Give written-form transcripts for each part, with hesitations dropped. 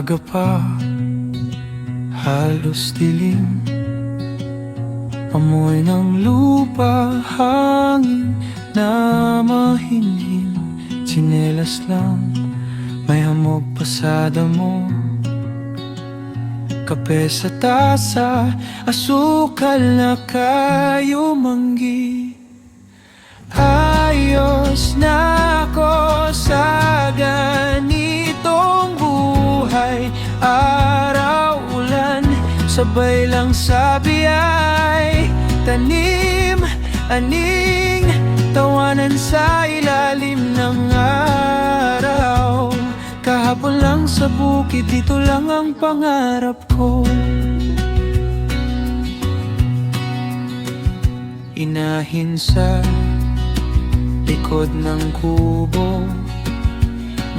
Umaga pa, halos dilim. Amoy ng lupa, hangin na mahinhin. Tsinelas lang, may hamog pa sa damo. Kape sa tasa, asukal na kayo manggi. Ayos na ako sa ganitong buhay. Araw, ulan, sabay lang sabi ay tanim, aning, tawanan sa ilalim ng araw. Kahapon lang sa bukid, dito lang ang pangarap ko. Inahin sa likod ng kubo,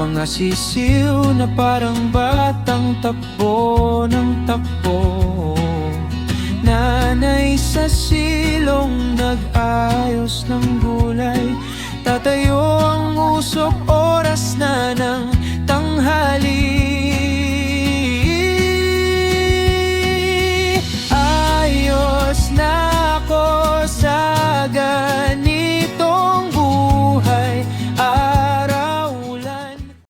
mga sisiw na parang batang takbo ng takbo. Nanay sa silong nag-ayos ng gulay, tatayo ang usok, oras na ng